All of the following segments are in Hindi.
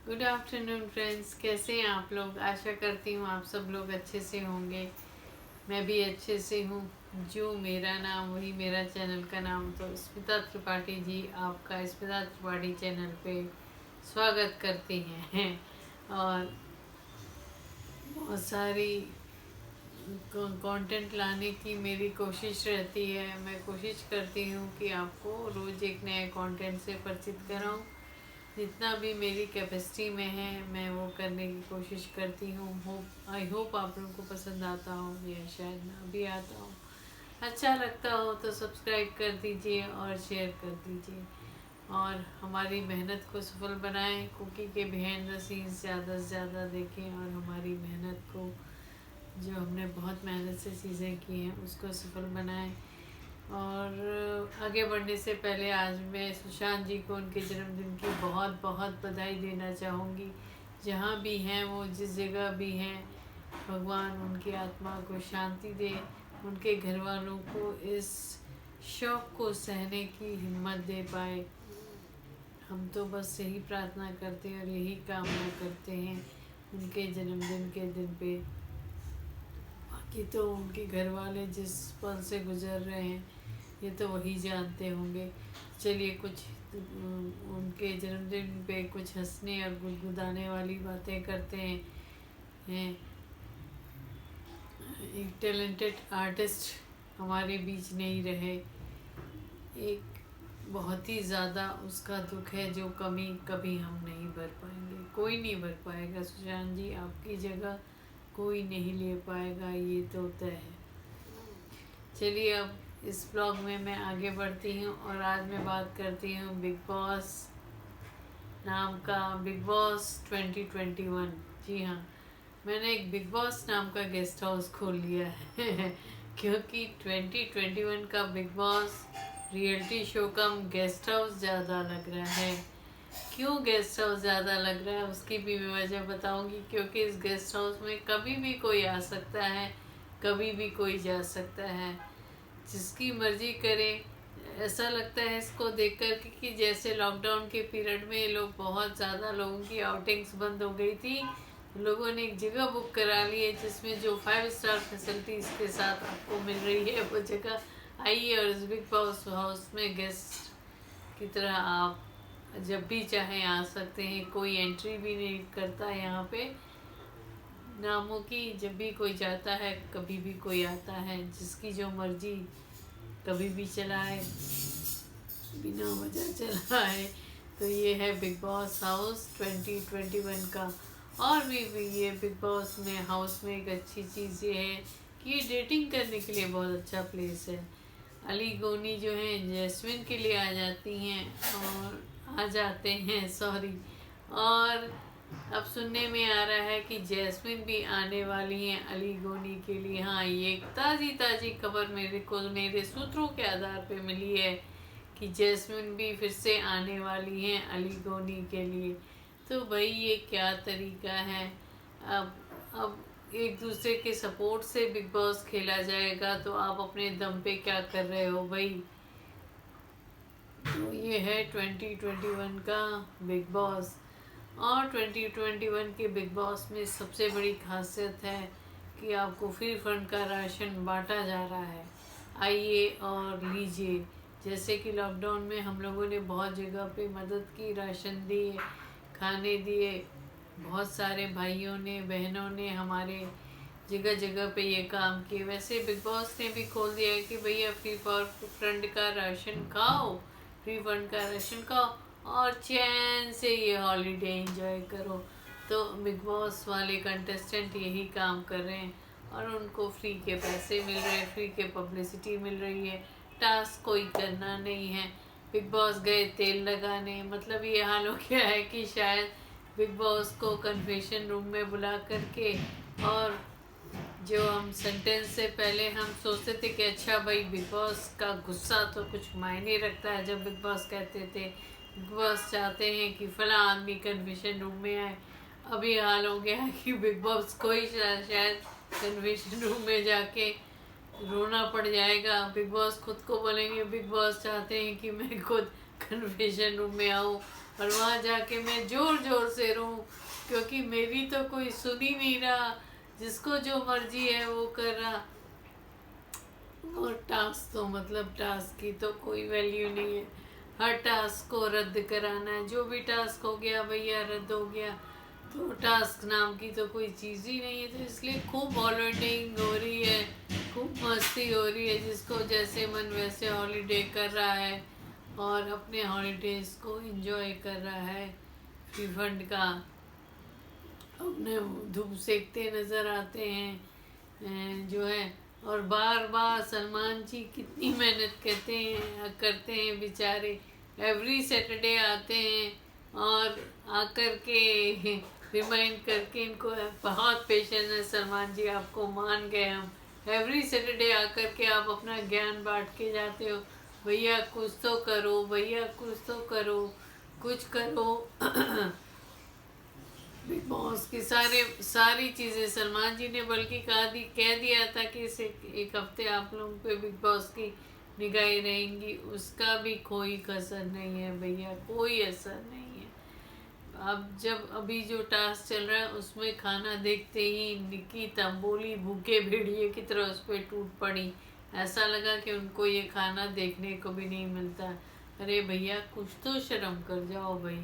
गुड आफ्टरनून फ्रेंड्स, कैसे हैं आप लोग। आशा करती हूँ आप सब लोग अच्छे से होंगे। मैं भी अच्छे से हूँ। जो मेरा नाम वही मेरा चैनल का नाम। तो स्मिता त्रिपाठी जी आपका स्मिता त्रिपाठी चैनल पे स्वागत करती हैं। और बहुत सारी कंटेंट लाने की मेरी कोशिश रहती है। मैं कोशिश करती हूँ कि आपको रोज़ एक नए कंटेंट से परिचित कराऊँ। जितना भी मेरी कैपेसिटी में है मैं वो करने की कोशिश करती हूँ। आई होप आप लोगों को पसंद आता हो या शायद ना भी आता हो। अच्छा लगता हो तो सब्सक्राइब कर दीजिए और शेयर कर दीजिए और हमारी मेहनत को सफल बनाएं। कुकी के बिहाइंड द सीन्स ज़्यादा से ज़्यादा देखें और हमारी मेहनत को, जो हमने बहुत मेहनत से चीज़ें की हैं, उसको सफल बनाएं। और आगे बढ़ने से पहले आज मैं सुशांत जी को उनके जन्मदिन की बहुत बहुत बधाई देना चाहूँगी। जहाँ भी हैं वो, जिस जगह भी हैं, भगवान उनकी आत्मा को शांति दे। उनके घर वालों को इस शौक को सहने की हिम्मत दे पाए। हम तो बस यही प्रार्थना करते हैं और यही कामना करते हैं उनके जन्मदिन के दिन पे। बाकी तो उनके घर वाले जिस पल से गुजर रहे हैं ये तो वही जानते होंगे। चलिए कुछ उनके जन्मदिन पे कुछ हंसने और गुदगुदाने वाली बातें करते हैं। एक टैलेंटेड आर्टिस्ट हमारे बीच नहीं रहे। एक बहुत ही ज़्यादा उसका दुख है, जो कमी कभी हम नहीं भर पाएंगे। कोई नहीं भर पाएगा सुशांत जी, आपकी जगह कोई नहीं ले पाएगा, ये तो तय है। चलिए अब इस ब्लॉग में मैं आगे बढ़ती हूँ और आज मैं बात करती हूँ बिग बॉस नाम का, बिग बॉस 2021। जी हाँ, मैंने एक बिग बॉस नाम का गेस्ट हाउस खोल लिया है क्योंकि 2021 का बिग बॉस रियलिटी शो कम गेस्ट हाउस ज़्यादा लग रहा है। क्यों गेस्ट हाउस ज़्यादा लग रहा है उसकी भी मैं वजह बताऊंगी। क्योंकि इस गेस्ट हाउस में कभी भी कोई आ सकता है, कभी भी कोई जा सकता है, जिसकी मर्जी करे। ऐसा लगता है इसको देखकर कि जैसे लॉकडाउन के पीरियड में ये लोग, बहुत ज़्यादा लोगों की आउटिंग्स बंद हो गई थी, लोगों ने एक जगह बुक करा ली है जिसमें जो 5 स्टार फैसिलिटीज़ के साथ आपको मिल रही है वो जगह आइए और इस बिग बॉस हाउस में गेस्ट की तरह आप जब भी चाहें आ सकते हैं। कोई एंट्री भी नहीं करता यहाँ पे नामों की। जब भी कोई जाता है, कभी भी कोई आता है, जिसकी जो मर्जी कभी भी चलाए, बिना वजह चलाए। तो ये है बिग बॉस हाउस 2021 का। और भी ये बिग बॉस में हाउस में एक अच्छी चीज़ ये है कि ये डेटिंग करने के लिए बहुत अच्छा प्लेस है। अली गोनी जो है जैस्मिन के लिए आ जाती हैं और आ जाते हैं सॉरी। और अब सुनने में आ रहा है कि जैस्मिन भी आने वाली हैं अली गोनी के लिए। हाँ, ये एक ताज़ी ताज़ी खबर मेरे को मेरे सूत्रों के आधार पे मिली है कि जैस्मिन भी फिर से आने वाली हैं अली गोनी के लिए। तो भाई ये क्या तरीका है। अब एक दूसरे के सपोर्ट से बिग बॉस खेला जाएगा तो आप अपने दम पे क्या कर रहे हो भाई। तो ये है 2021 का बिग बॉस। और 2021 के बिग बॉस में सबसे बड़ी खासियत है कि आपको फ्री फंड का राशन बांटा जा रहा है। आइए और लीजिए। जैसे कि लॉकडाउन में हम लोगों ने बहुत जगह पे मदद की, राशन दिए, खाने दिए। बहुत सारे भाइयों ने, बहनों ने हमारे जगह जगह पे ये काम किए। वैसे बिग बॉस ने भी खोल दिया है कि भैया फ्री फंड का राशन खाओ, फ्री फंड का राशन खाओ और चैन से ये हॉलीडे एंजॉय करो। तो बिग बॉस वाले कंटेस्टेंट यही काम कर रहे हैं और उनको फ्री के पैसे मिल रहे हैं, फ्री के पब्लिसिटी मिल रही है। टास्क कोई करना नहीं है। बिग बॉस गए तेल लगाने, मतलब ये हाल हो गया है कि शायद बिग बॉस को कन्फेशन रूम में बुला करके, और जो हम सेंटेंस से पहले हम सोचते थे कि अच्छा भाई बिग बॉस का गुस्सा तो कुछ मायने रखता है। जब बिग बॉस कहते थे बिग बॉस चाहते हैं कि फला आदमी कन्फेशन रूम में आए, अभी हाल हो गया है कि बिग बॉस को ही शायद कन्फेशन रूम में जाके रोना पड़ जाएगा। बिग बॉस खुद को बोलेंगे बिग बॉस चाहते हैं कि मैं खुद कन्फेशन रूम में आऊँ और वहाँ जाके मैं जोर जोर से रोऊं, क्योंकि मेरी तो कोई सुन ही नहीं रहा, जिसको जो मर्जी है वो कर रहा। और टास्क तो मतलब टास्क की तो कोई वैल्यू नहीं है, हर टास्क को रद्द कराना है। जो भी टास्क हो गया भैया रद्द हो गया, तो टास्क नाम की तो कोई चीज़ ही नहीं है। तो इसलिए खूब हॉलीडेइंग हो रही है, खूब मस्ती हो रही है, जिसको जैसे मन वैसे हॉलीडे कर रहा है और अपने हॉलीडेज को एंजॉय कर रहा है। रिफंड का अपने धूप सेकते नज़र आते हैं जो है। और बार बार सलमान जी कितनी मेहनत करते हैं बेचारे। एवरी सैटरडे आते हैं और आकर के रिमाइंड करके, इनको बहुत पेशेंस है सलमान जी, आपको मान गए हम। एवरी सैटरडे आकर के आप अपना ज्ञान बांट के जाते हो, भैया कुछ तो करो, भैया कुछ तो करो, कुछ करो। बिग बॉस की सारी चीज़ें सलमान जी ने बल्कि कह दिया था कि इस एक हफ्ते आप लोगों पे बिग बॉस की निगाहें रहेंगी, उसका भी कोई कसर नहीं है भैया, कोई असर नहीं है। अब जब अभी जो टास्क चल रहा है उसमें खाना देखते ही निकी तंबोली भूखे भेड़िए की तरह उस पर टूट पड़ी। ऐसा लगा कि उनको ये खाना देखने को भी नहीं मिलता। अरे भैया कुछ तो शर्म कर जाओ भाई,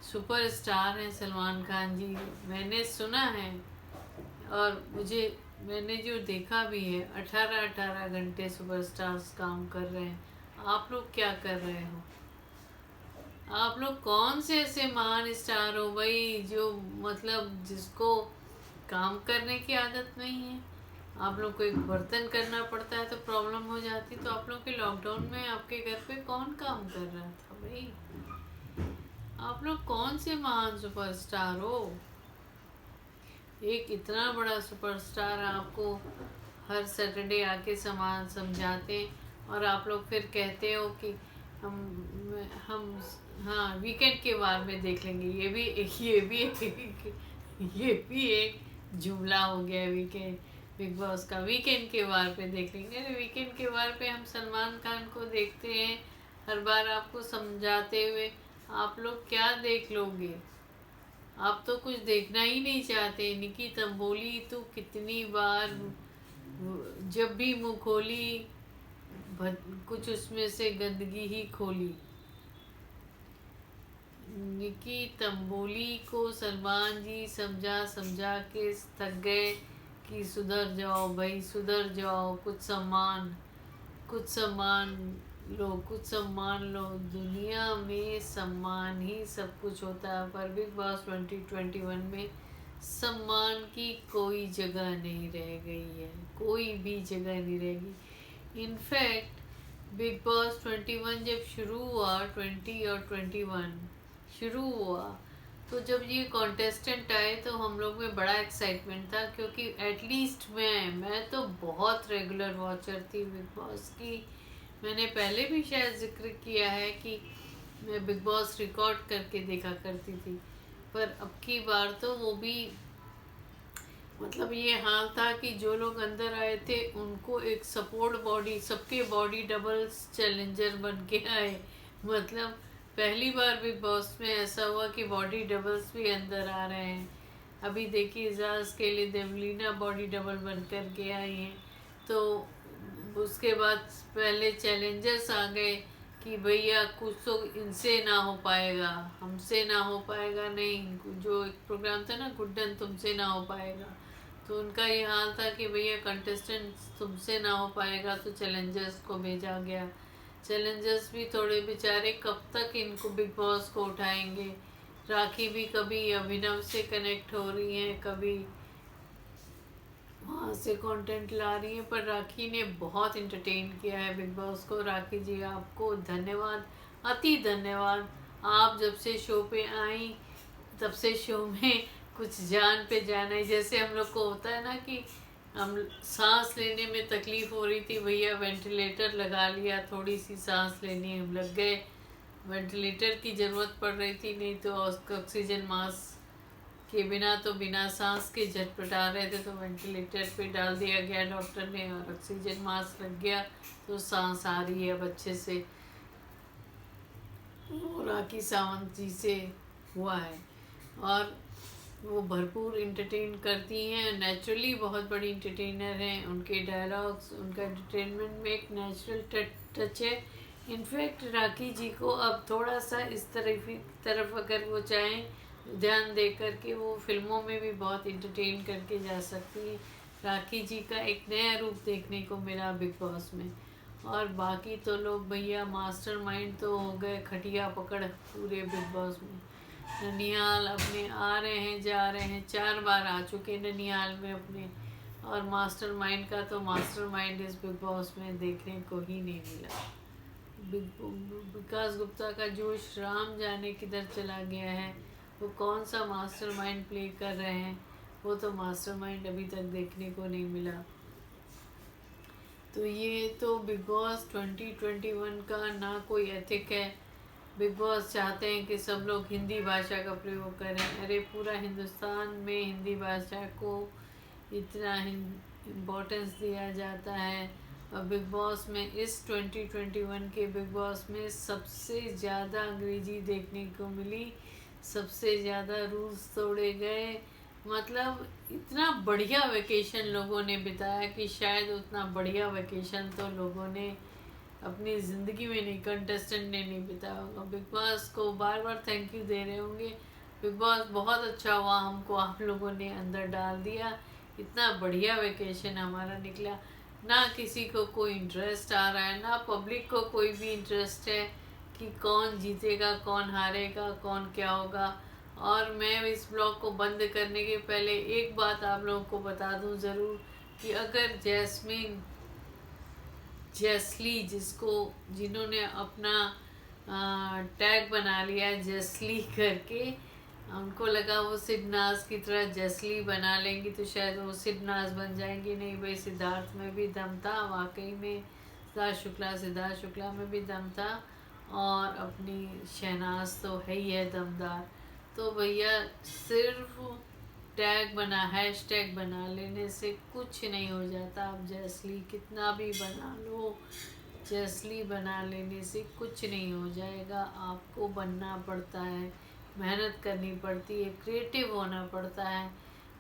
सुपरस्टार हैं सलमान खान जी, मैंने सुना है। और मैंने जो देखा भी है, 18-18 घंटे सुपरस्टार्स काम कर रहे हैं। आप लोग क्या कर रहे हो? आप लोग कौन से ऐसे महान स्टार हो भाई, जो मतलब जिसको काम करने की आदत नहीं है? आप लोग को एक बर्तन करना पड़ता है तो प्रॉब्लम हो जाती। तो आप लोग के लॉकडाउन में आपके घर पे कौन काम कर रहा था भाई? आप लोग कौन से महान सुपरस्टार हो? एक इतना बड़ा सुपरस्टार आपको हर सैटरडे आके सामान समझाते हैं और आप लोग फिर कहते हो कि हम हाँ वीकेंड के बारे में देख लेंगे। ये भी एक जुमला हो गया। वीकेंड बिग बॉस का वीकेंड के बार पे देख लेंगे। अरे वीकेंड के बार पे हम सलमान खान को देखते हैं हर बार आपको समझाते हुए, आप लोग क्या देख लोगे? आप तो कुछ देखना ही नहीं चाहते। निकी तंबोली तो कितनी बार जब भी मुंह खोली कुछ उसमें से गंदगी ही खोली। निकी तंबोली को सलमान जी समझा समझा के थक गए कि सुधर जाओ भाई, सुधर जाओ, कुछ सम्मान लो, कुछ सम्मान लो। दुनिया में सम्मान ही सब कुछ होता है, पर बिग बॉस 2021 में सम्मान की कोई जगह नहीं रह गई है, कोई भी जगह नहीं रहेगी। इनफैक्ट बिग बॉस 21 जब शुरू हुआ, 20 और 21 शुरू हुआ, तो जब ये कॉन्टेस्टेंट आए तो हम लोग में बड़ा एक्साइटमेंट था, क्योंकि एटलीस्ट मैं तो बहुत रेगुलर वॉचर थी बिग बॉस की। मैंने पहले भी शायद जिक्र किया है कि मैं बिग बॉस रिकॉर्ड करके देखा करती थी। पर अब की बार तो वो भी मतलब ये हाल था कि जो लोग अंदर आए थे उनको एक सपोर्ट बॉडी, सबके बॉडी डबल्स चैलेंजर बन के आए। मतलब पहली बार बिग बॉस में ऐसा हुआ कि बॉडी डबल्स भी अंदर आ रहे हैं। अभी देखिए इजाज़ के लिए देवलीना बॉडी डबल बन कर के आई हैं। तो उसके बाद पहले चैलेंजर्स आ गए कि भैया कुछ तो इनसे ना हो पाएगा, हमसे ना हो पाएगा, नहीं जो एक प्रोग्राम था ना गुड्डन, तुमसे ना हो पाएगा। तो उनका ये हाल था कि भैया कंटेस्टेंट तुमसे ना हो पाएगा, तो चैलेंजर्स को भेजा गया। चैलेंजर्स भी थोड़े बेचारे कब तक इनको बिग बॉस को उठाएंगे। राखी भी कभी अभिनव से कनेक्ट हो रही हैं, कभी वहाँ से कंटेंट ला रही हैं, पर राखी ने बहुत इंटरटेन किया है बिग बॉस को। राखी जी आपको धन्यवाद, अति धन्यवाद। आप जब से शो पे आई तब से शो में कुछ जान पे जाना है। जैसे हम लोग को होता है ना कि हम सांस लेने में तकलीफ हो रही थी, भैया वेंटिलेटर लगा लिया, थोड़ी सी सांस लेनी हम लग गए, वेंटिलेटर की ज़रूरत पड़ रही थी, नहीं तो ऑक्सीजन मास्क के बिना तो बिना सांस के झटपटा रहे थे, तो वेंटिलेटर पे डाल दिया गया डॉक्टर ने और ऑक्सीजन मास्क लग गया, तो सांस आ रही है अब अच्छे से। वो राखी सावंत जी से हुआ है। और वो भरपूर इंटरटेन करती हैं, नेचुरली बहुत बड़ी इंटरटेनर हैं। उनके डायलॉग्स, उनका एंटरटेनमेंट में एक नेचुरल टच है। इनफैक्ट राखी जी को अब थोड़ा सा इस तरफ अगर वो चाहें ध्यान दे करके वो फिल्मों में भी बहुत इंटरटेन करके जा सकती हैं। राखी जी का एक नया रूप देखने को मिला बिग बॉस में। और बाकी तो लोग भैया मास्टरमाइंड तो हो गए खटिया पकड़ पूरे बिग बॉस में। ननिहाल अपने आ रहे हैं जा रहे हैं, 4 बार आ चुके ननिहाल में अपने। और मास्टरमाइंड का तो मास्टरमाइंड इस बिग बॉस में देखने को ही नहीं मिला। विकास गुप्ता का जोश राम जाने किधर चला गया है। वो कौन सा मास्टरमाइंड प्ले कर रहे हैं, वो तो मास्टरमाइंड अभी तक देखने को नहीं मिला। तो ये तो बिग बॉस 2021 का ना कोई एथिक है। बिग बॉस चाहते हैं कि सब लोग हिंदी भाषा का प्रयोग करें। अरे पूरा हिंदुस्तान में हिंदी भाषा को इतना इम्पोर्टेंस दिया जाता है। और बिग बॉस में इस 2021 के बिग बॉस में सबसे ज़्यादा अंग्रेजी देखने को मिली, सबसे ज़्यादा रूल्स तोड़े गए। मतलब इतना बढ़िया वेकेशन लोगों ने बिताया कि शायद उतना बढ़िया वेकेशन तो लोगों ने अपनी ज़िंदगी में नहीं, कंटेस्टेंट ने नहीं बिताया होगा। बिग बॉस को बार बार थैंक यू दे रहे होंगे। बिग बॉस बहुत अच्छा हुआ, हमको आप लोगों ने अंदर डाल दिया। इतना बढ़िया वेकेशन हमारा निकला। ना किसी को कोई इंटरेस्ट आ रहा है, ना पब्लिक को कोई भी इंटरेस्ट है कि कौन जीतेगा, कौन हारेगा, कौन क्या होगा। और मैं इस ब्लॉग को बंद करने के पहले एक बात आप लोगों को बता दूं ज़रूर कि अगर जेसली जिन्होंने अपना टैग बना लिया है जेसली करके, उनको लगा वो सिद्धनाज की तरह जेसली बना लेंगी तो शायद वो सिद्धनाज बन जाएंगी। नहीं भाई, सिद्धार्थ में भी दम था वाकई में। सिद्धार्थ शुक्ला में भी दम था। और अपनी शहनाज तो है ही है दमदार। तो भैया सिर्फ हैशटैग बना लेने से कुछ नहीं हो जाता। आप जेसली कितना भी बना लो, जेसली बना लेने से कुछ नहीं हो जाएगा। आपको बनना पड़ता है, मेहनत करनी पड़ती है, क्रिएटिव होना पड़ता है,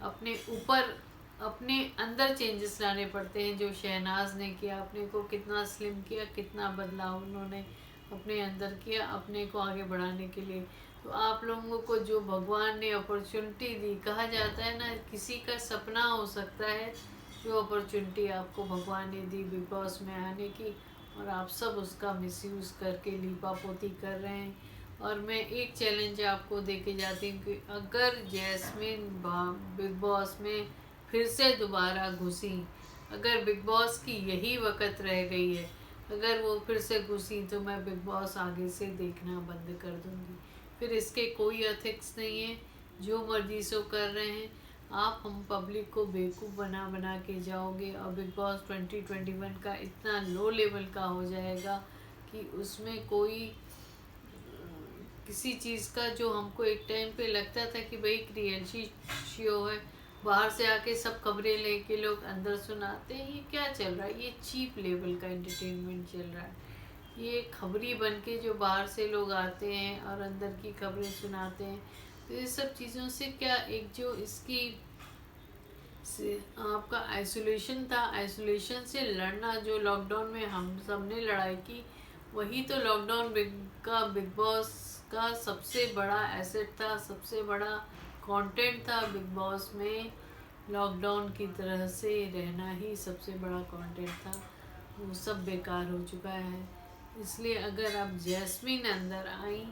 अपने ऊपर अपने अंदर चेंजेस लाने पड़ते हैं। जो शहनाज ने किया, अपने को कितना स्लिम किया, कितना बदलाव उन्होंने अपने अंदर किया अपने को आगे बढ़ाने के लिए। तो आप लोगों को जो भगवान ने अपॉर्चुनिटी दी, कहा जाता है ना किसी का सपना हो सकता है, जो अपॉर्चुनिटी आपको भगवान ने दी बिग बॉस में आने की, और आप सब उसका मिसयूज़ करके लीपापोती कर रहे हैं। और मैं एक चैलेंज आपको दे के जाती हूँ कि अगर जैस्मिन बिग बॉस में फिर से दोबारा घुसी, अगर बिग बॉस की यही वक्त रह गई है, अगर वो फिर से घुसी तो मैं बिग बॉस आगे से देखना बंद कर दूँगी। फिर इसके कोई एथिक्स नहीं है, जो मर्जी सो कर रहे हैं आप। हम पब्लिक को बेवकूफ़ बना बना के जाओगे और बिग बॉस 2021 का इतना लो लेवल का हो जाएगा कि उसमें कोई किसी चीज़ का, जो हमको एक टाइम पे लगता था कि भाई एक रियलिटी शो है, बाहर से आके सब खबरें लेके लोग अंदर सुनाते हैं, ये क्या चल रहा है, ये चीप लेवल का एंटरटेनमेंट चल रहा है। ये खबरी बन के जो बाहर से लोग आते हैं और अंदर की खबरें सुनाते हैं, तो ये सब चीज़ों से क्या एक जो इसकी से आपका आइसोलेशन था, आइसोलेशन से लड़ना, जो लॉकडाउन में हम सब ने लड़ाई की, वही तो लॉकडाउन बिग बॉस का सबसे बड़ा एसेट था, सबसे बड़ा कंटेंट था बिग बॉस में। लॉकडाउन की तरह से रहना ही सबसे बड़ा कंटेंट था, वो सब बेकार हो चुका है। इसलिए अगर अब जैस्मिन अंदर आई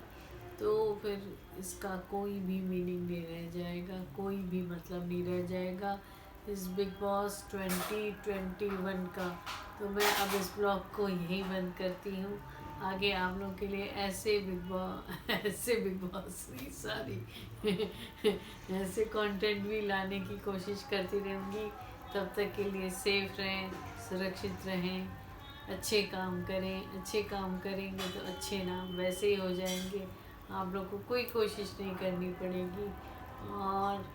तो फिर इसका कोई भी मीनिंग नहीं रह जाएगा, कोई भी मतलब नहीं रह जाएगा इस बिग बॉस 2021 का। तो मैं अब इस ब्लॉग को यहीं बंद करती हूँ। आगे आप लोगों के लिए ऐसे बिग बॉस नहीं, सॉरी ऐसे कंटेंट भी लाने की कोशिश करती रहूँगी। तब तक के लिए सेफ रहें, सुरक्षित रहें, अच्छे काम करें। अच्छे काम करेंगे तो अच्छे नाम वैसे ही हो जाएंगे, आप लोग को कोई कोशिश नहीं करनी पड़ेगी। और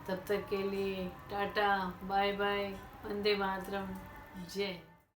तब तक के लिए टाटा, बाय बाय, वंदे मातरम, जय।